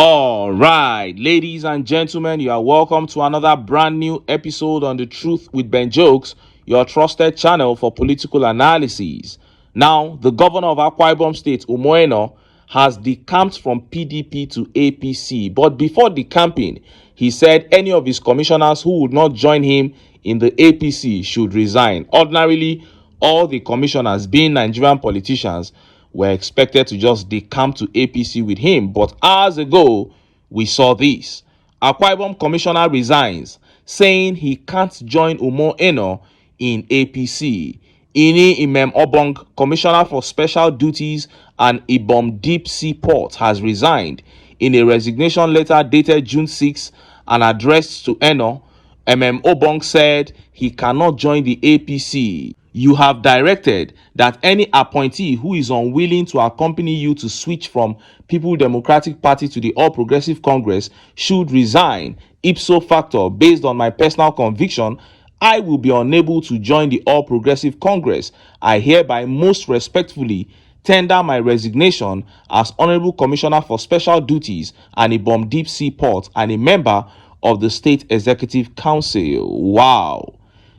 All right, ladies and gentlemen, you are welcome to another brand new episode on The Truth with Ben Jokes, your trusted channel for political analysis. Now, the governor of Akwa Ibom State, Umoeno, has decamped from PDP to APC. But before decamping, he said any of his commissioners who would not join him in the APC should resign. Ordinarily, all the commissioners, being Nigerian politicians, were expected to just decamp to APC with him. But hours ago, we saw this. Akwa Ibom commissioner resigns, saying he can't join Umoeno in APC. Ini Imem Obong, commissioner for special duties and Ibom Deep Sea Port, has resigned. In a resignation letter dated June 6 and addressed to Eno, Obong said he cannot join the APC. You have directed that any appointee who is unwilling to accompany you to switch from People Democratic Party to the All Progressive Congress should resign. Ipso facto, based on my personal conviction, I will be unable to join the All Progressive Congress. I hereby most respectfully tender my resignation as Honorable Commissioner for Special Duties and Ibom Deep Sea Port and a member of the State Executive Council. Wow.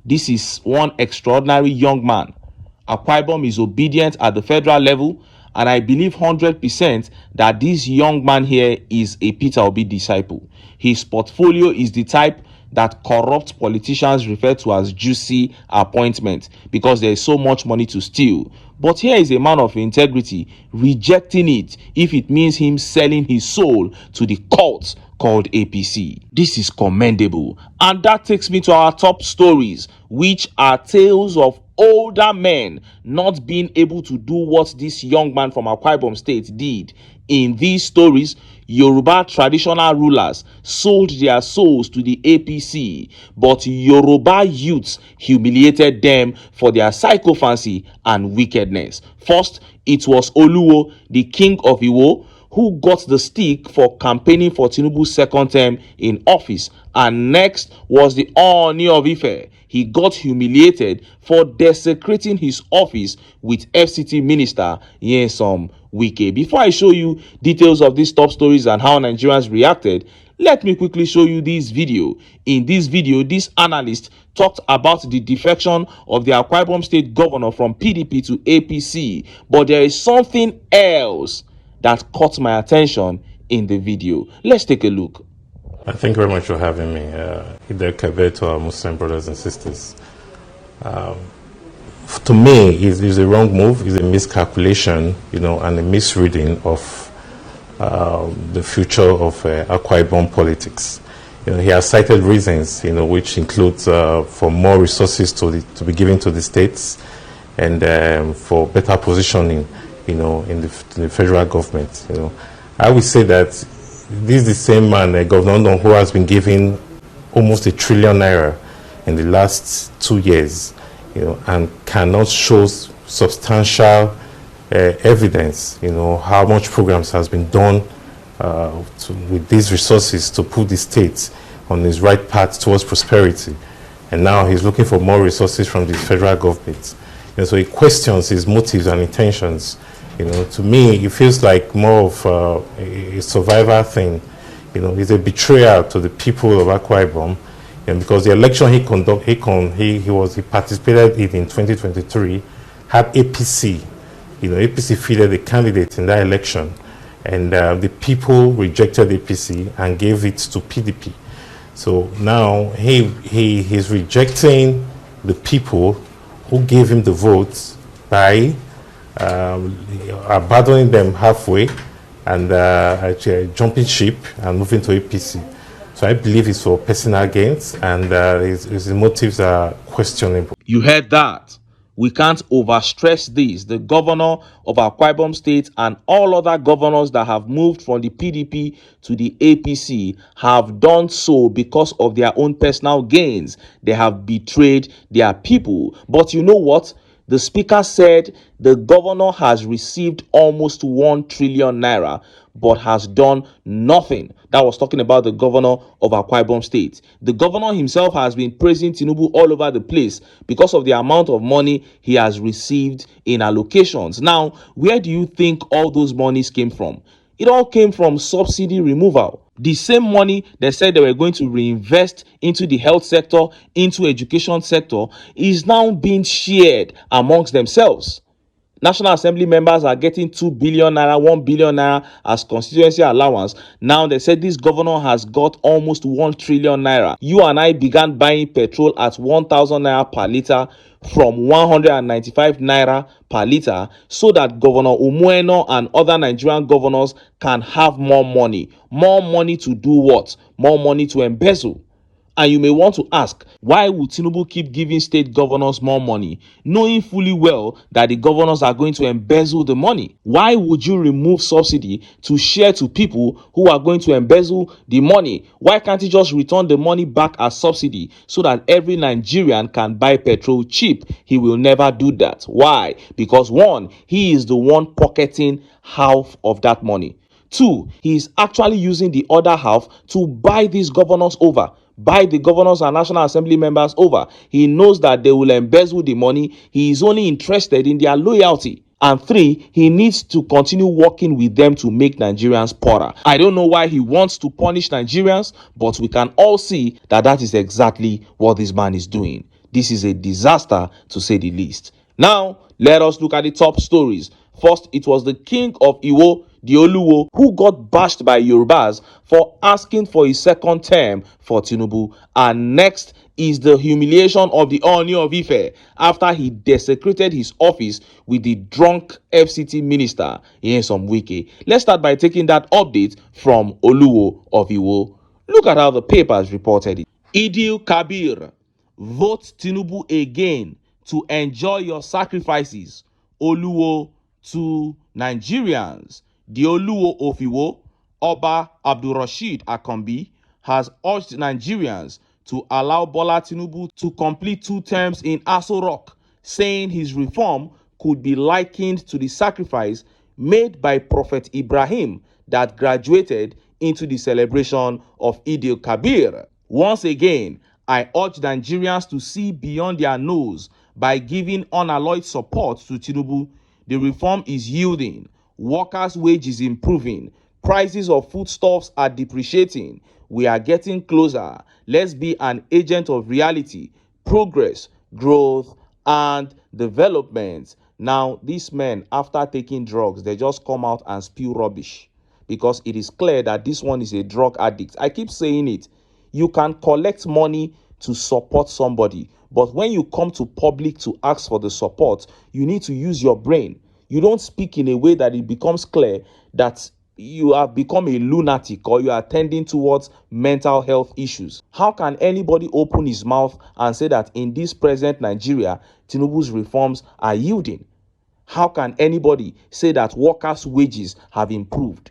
This is one extraordinary young man. Akwa Ibom is obedient at the federal level, and I believe 100% that this young man here is a Peter Obi disciple. His portfolio is the type that corrupt politicians refer to as juicy appointment because there is so much money to steal. But here is a man of integrity rejecting it if it means him selling his soul to the cult called APC. This is commendable. And that takes me to our top stories, which are tales of older men not being able to do what this young man from Akwa Ibom State did. In these stories, Yoruba traditional rulers sold their souls to the APC, but Yoruba youths humiliated them for their sycophancy and wickedness. First, it was Oluwo, the king of Iwo, who got the stick for campaigning for Tinubu's second term in office. And next was the OONI of Ife. He got humiliated for desecrating his office with FCT minister Nyesom WIKE. Before I show you details of these top stories and how Nigerians reacted, let me quickly show you this video. In this video, this analyst talked about the defection of the Akwa Ibom State governor from PDP to APC. But there is something else that caught my attention in the video. Let's take a look. Thank you very much for having me. To our Muslim brothers and sisters. To me, it's a wrong move, it's a miscalculation, and a misreading of the future of Akwa Ibom politics. He has cited reasons, which includes for more resources to be given to the states and for better positioning, in the federal government. I would say that this is the same man, Governor who has been given almost ₦1 trillion in the last 2 years, and cannot show substantial evidence, how much programs has been done with these resources to put the state on his right path towards prosperity. And now he's looking for more resources from the federal government. So he questions his motives and intentions. To me, it feels like more of a survivor thing. It's a betrayal to the people of Akwa Ibom, and because the election he participated in 2023 had APC. APC fielded a candidate in that election, and the people rejected APC and gave it to PDP. So now he's rejecting the people who gave him the votes by abandoning them halfway and actually jumping ship and moving to APC. So I believe it's for personal gains, and his motives are questionable. You heard that. We can't overstress this. The governor of Akwa Ibom State and all other governors that have moved from the PDP to the APC have done so because of their own personal gains. They have betrayed their people. But you know what? The speaker said the governor has received almost ₦1 trillion, but has done nothing. That was talking about the governor of Akwa Ibom State. The governor himself has been praising Tinubu all over the place because of the amount of money he has received in allocations. Now, where do you think all those monies came from? It all came from subsidy removal. The same money they said they were going to reinvest into the health sector, into education sector, is now being shared amongst themselves. National Assembly members are getting 2 billion naira, 1 billion naira as constituency allowance. Now they said this governor has got almost 1 trillion naira. You and I began buying petrol at 1,000 naira per litre from 195 naira per litre so that Governor Umueno and other Nigerian governors can have more money. More money to do what? More money to embezzle. And you may want to ask, why would Tinubu keep giving state governors more money, knowing fully well that the governors are going to embezzle the money? Why would you remove subsidy to share to people who are going to embezzle the money? Why can't you just return the money back as subsidy so that every Nigerian can buy petrol cheap? He will never do that. Why? Because one, he is the one pocketing half of that money. Two, he is actually using the other half to buy these governors over. Buy the governors and National Assembly members over. He knows that they will embezzle the money. He is only interested in their loyalty. And three, he needs to continue working with them to make Nigerians poorer. I don't know why he wants to punish Nigerians, but we can all see that that is exactly what this man is doing. This is a disaster, to say the least. Now, let us look at the top stories. First, it was the king of Iwo, the Oluwo, who got bashed by Yorubas for asking for his second term for Tinubu. And next is the humiliation of the OONI of IFE after he desecrated his office with the drunk FCT minister. Here's some WIKE. Let's start by taking that update from Oluwo of Iwo. Look at how the papers reported it. Idil Kabir, vote Tinubu again to enjoy your sacrifices. Oluwo to Nigerians. The Oluwo of Iwo, Oba Abdulrasheed Akambi, has urged Nigerians to allow Bola Tinubu to complete 2 terms in Aso Rock, saying his reform could be likened to the sacrifice made by Prophet Ibrahim that graduated into the celebration of Eid al-Kabir. Once again, I urge Nigerians to see beyond their nose by giving unalloyed support to Tinubu. The reform is yielding. Workers' wages improving. Prices of foodstuffs are depreciating. We are getting closer. Let's be an agent of reality, progress, growth, and development. Now, these men, after taking drugs, they just come out and spew rubbish because it is clear that this one is a drug addict. I keep saying it. You can collect money to support somebody, but when you come to public to ask for the support, you need to use your brain. You don't speak in a way that it becomes clear that you have become a lunatic or you are tending towards mental health issues. How can anybody open his mouth and say that in this present Nigeria, Tinubu's reforms are yielding? How can anybody say that workers' wages have improved?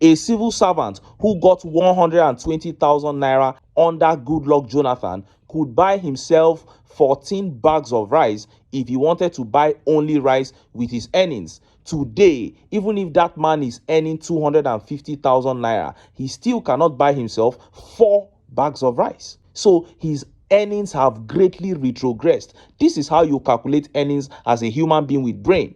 A civil servant who got 120,000 naira under Goodluck Jonathan could buy himself 14 bags of rice if he wanted to buy only rice with his earnings. Today, even if that man is earning 250,000 naira, he still cannot buy himself 4 bags of rice. So his earnings have greatly retrogressed. This is how you calculate earnings as a human being with brain.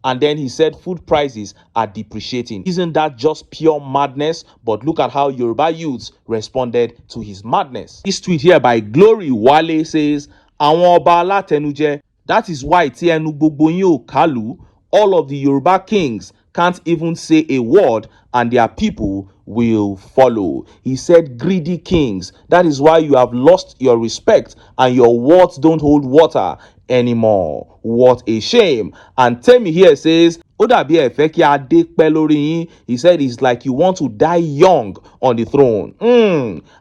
And then he said food prices are depreciating. Isn't that just pure madness? But look at how Yoruba youths responded to his madness. This tweet here by Glory Wale says, "Àwọn ọba alátẹnujẹ, that is why tí ẹnu gbogbo yín ò kálù, all of the Yoruba kings can't even say a word and their people will follow." He said, greedy kings, that is why you have lost your respect and your words don't hold water anymore. What a shame. And Temi here says, ó dàbí ẹ fẹ́ kí adé pẹ́ lórí yín. He said it's like you want to die young on the throne.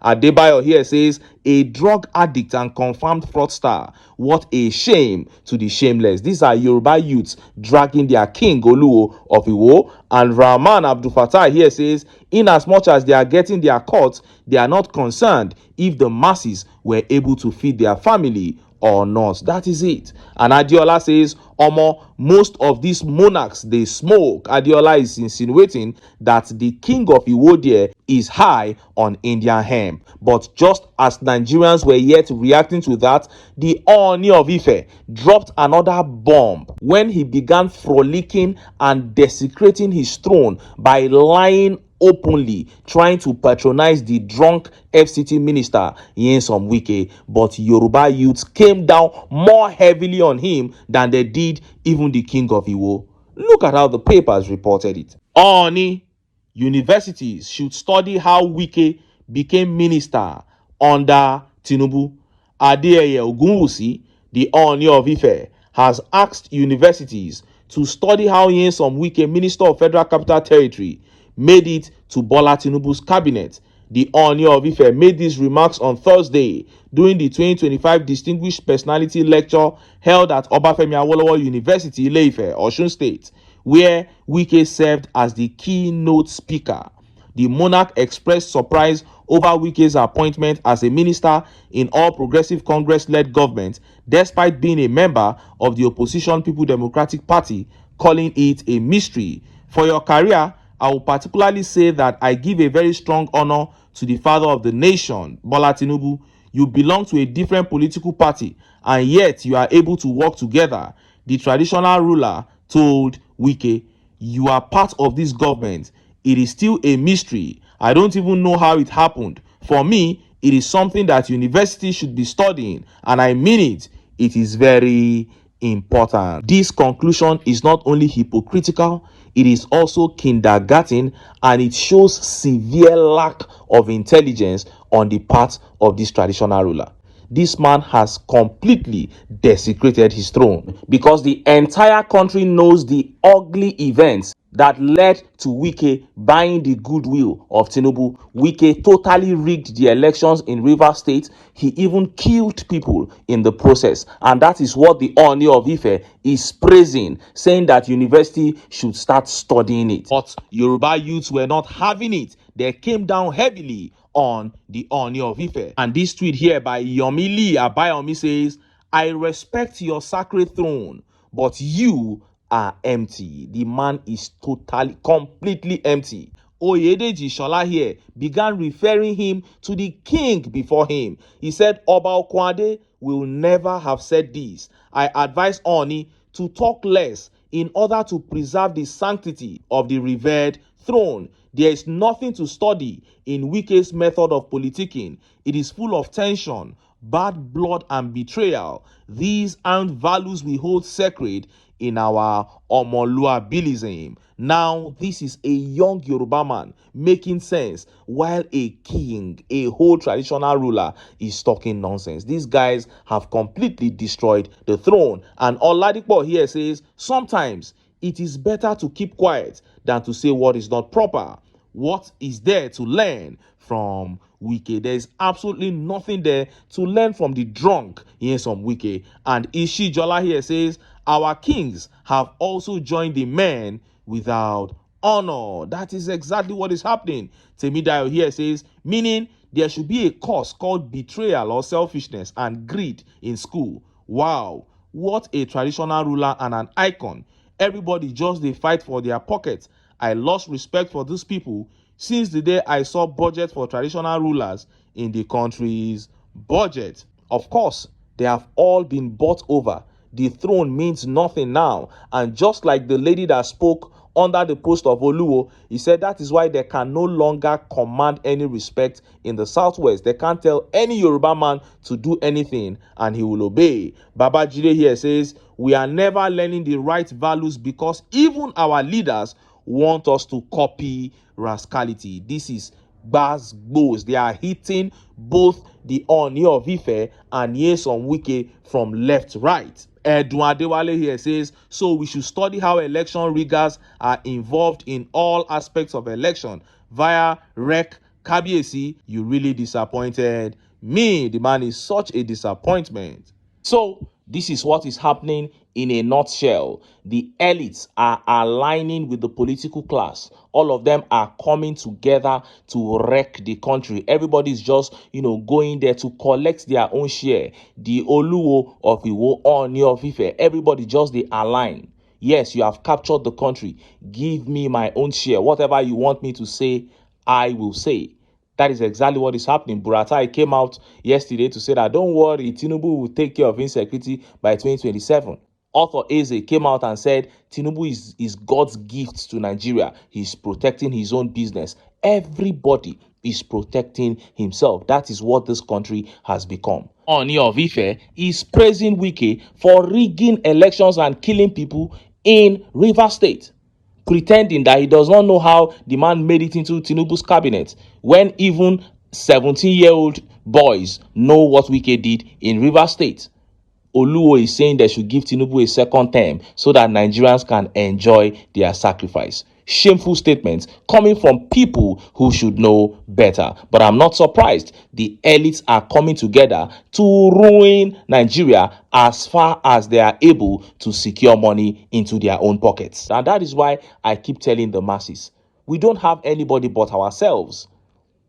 Adebayo here says, a drug addict and confirmed fraudster. What a shame to the shameless. These are Yoruba youths dragging their king Oluwo of Iwo. And Rahman Abdul Fattah here says, in as much as they are getting their cuts, they are not concerned if the masses were able to feed their family or not. That is it. And Adiola says, Omo, most of these monarchs, they smoke. Adiola is insinuating that the king of Iwo is high on Indian hemp. But just as Nigerians were yet reacting to that, the OONI of Ife dropped another bomb when he began frolicking and desecrating his throne by lying openly, trying to patronize the drunk FCT minister Nyesom Wike. But Yoruba youths came down more heavily on him than they did even the king of Iwo. Look at how the papers reported it. Oni, universities should study how Wike became minister under Tinubu. Adeyeye Ogunwusi, the Oni of Ife, has asked universities to study how Nyesom Wike, Minister of Federal Capital Territory, made it to Bola Tinubu's cabinet. The Oni of Ife made these remarks on Thursday during the 2025 Distinguished Personality Lecture held at Obafemi Awolowo University, Ile-Ife, Osun State, where Wike served as the keynote speaker. The monarch expressed surprise over Wike's appointment as a minister in All Progressive Congress-led government, despite being a member of the opposition People Democratic Party, calling it a mystery. For your career, I will particularly say that I give a very strong honor to the father of the nation, Bola Tinubu. You belong to a different political party, and yet you are able to work together. The traditional ruler told Wike, you are part of this government. It is still a mystery. I don't even know how it happened. For me, it is something that universities should be studying, and I mean it. It is very important. This conclusion is not only hypocritical, it is also kindergarten, and it shows severe lack of intelligence on the part of this traditional ruler. This man has completely desecrated his throne because the entire country knows the ugly events that led to Wike buying the goodwill of Tinubu. Wike totally rigged the elections in Rivers State. He even killed people in the process. And that is what the Ooni of Ife is praising, saying that university should start studying it. But Yoruba youths were not having it. They came down heavily on the Ooni of Ife. And this tweet here by Yomi Abayomi says, I respect your sacred throne, but you are empty. The man is totally, completely empty. Oyedeji Shola here began referring him to the king before him. He said, Oba Okwade will never have said this. I advise Oni to talk less in order to preserve the sanctity of the revered throne. There is nothing to study in Wike's method of politicking. It is full of tension, bad blood, and betrayal. These aren't values we hold sacred in our Omoluabilism. Now, this is a young Yoruba man making sense while a king, a whole traditional ruler, is talking nonsense. These guys have completely destroyed the throne. And Oladipo here says, sometimes it is better to keep quiet than to say what is not proper. What is there to learn from Wike? There is absolutely nothing there to learn from the drunk Nyesom Wike. And Ishi Jola here says, our kings have also joined the men without honor. That is exactly what is happening. Temidayo here says, meaning there should be a course called betrayal or selfishness and greed in school. Wow, what a traditional ruler and an icon. Everybody just they fight for their pockets. I lost respect for these people since the day I saw budget for traditional rulers in the country's budget. Of course, they have all been bought over. The throne means nothing now. And just like the lady that spoke under the post of Oluwo, he said that is why they can no longer command any respect in the southwest. They can't tell any Yoruba man to do anything and he will obey. Baba Jide here says, we are never learning the right values because even our leaders want us to copy rascality. This is Gbas. They are hitting both the Ooni of Ife and Nyesom Wike from left, right. Edun Adewale here says, so we should study how election riggers are involved in all aspects of election via rec. Kabiesi, you really disappointed me. The man is such a disappointment. So This is what is happening in a nutshell. The elites are aligning with the political class. All of them are coming together to wreck the country. Everybody's just, going there to collect their own share. The Oluwo of Iwo, OONI of Ife, everybody just they align. Yes, you have captured the country. Give me my own share. Whatever you want me to say, I will say. That is exactly what is happening. Buratai came out yesterday to say that don't worry, Tinubu will take care of insecurity by 2027. Author Eze came out and said Tinubu is God's gift to Nigeria. He's protecting his own business. Everybody is protecting himself. That is what this country has become. Ooni of Ife is praising WIKE for rigging elections and killing people in Rivers State, pretending that he does not know how the man made it into Tinubu's cabinet, when even 17-year-old boys know what WIKE did in Rivers State. Oluwo is saying they should give Tinubu a second term so that Nigerians can enjoy their sacrifice. Shameful statements coming from people who should know better. But I'm not surprised. The elites are coming together to ruin Nigeria as far as they are able to secure money into their own pockets. And that is why I keep telling the masses, we don't have anybody but ourselves.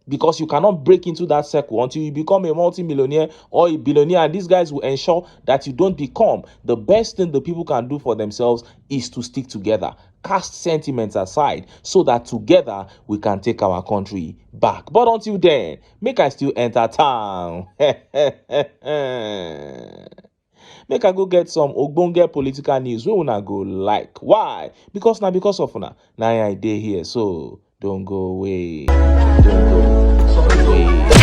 Because you cannot break into that circle until you become a multi-millionaire or a billionaire, and these guys will ensure that you don't become. The best thing the people can do for themselves is to stick together, cast sentiments aside, so that together we can take our country back. But until then, make I still enter town. Make I go get some ogbonge political news wey una go like. Why? Because of una na I dey here, so don't go away. Don't go away.